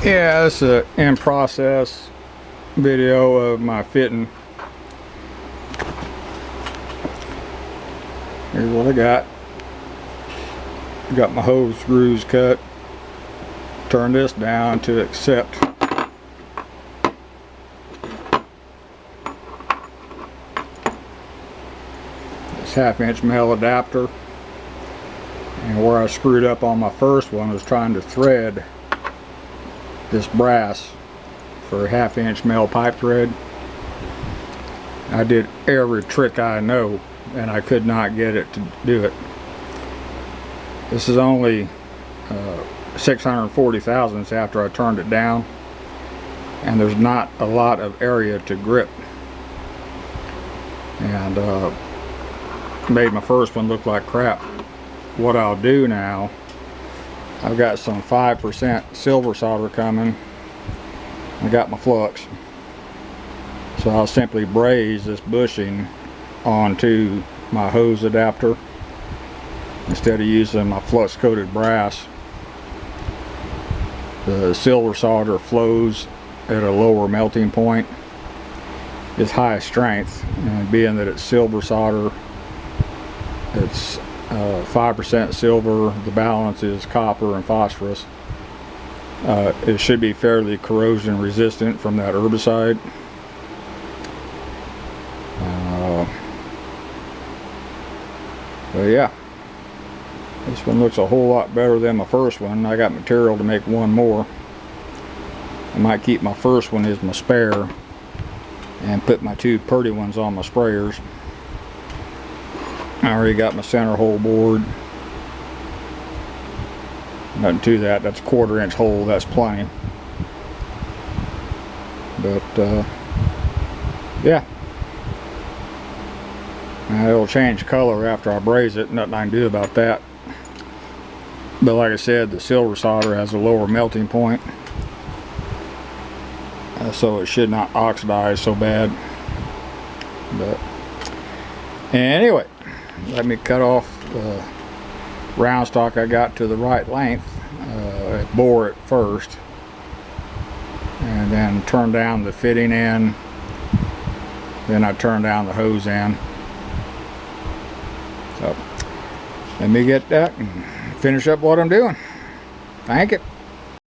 Yeah, this is an in-process video of my fitting. Here's what I got. Got my hose screws cut. Turn this down to accept this 1/2" male adapter. And where I screwed up on my first one was trying to thread this brass for a 1/2" male pipe thread. I did every trick I know and I could not get it to do it. This is only 640 thousandths after I turned it down, and there's not a lot of area to grip, and made my first one look like crap. What I'll do now, I've got some 5% silver solder coming. I got my flux, so I'll simply braze this bushing onto my hose adapter instead of using my flux coated brass. The silver solder flows at a lower melting point. It's high strength, and being that it's silver solder, it's 5% silver, the balance is copper and phosphorus. It should be fairly corrosion resistant from that herbicide. But yeah, this one looks a whole lot better than my first one. I got material to make one more. I might keep my first one as my spare and put my two pretty ones on my sprayers. I already got my center hole bored. Nothing to that. That's a 1/4" hole. That's plenty. But yeah, it'll change color after I braze it. Nothing I can do about that. But like I said, the silver solder has a lower melting point, so it should not oxidize so bad. But anyway, let me cut off the round stock I got to the right length. I bore it first and then turn down the fitting end, then I turn down the hose end. So let me get that and finish up what I'm doing. Thank you.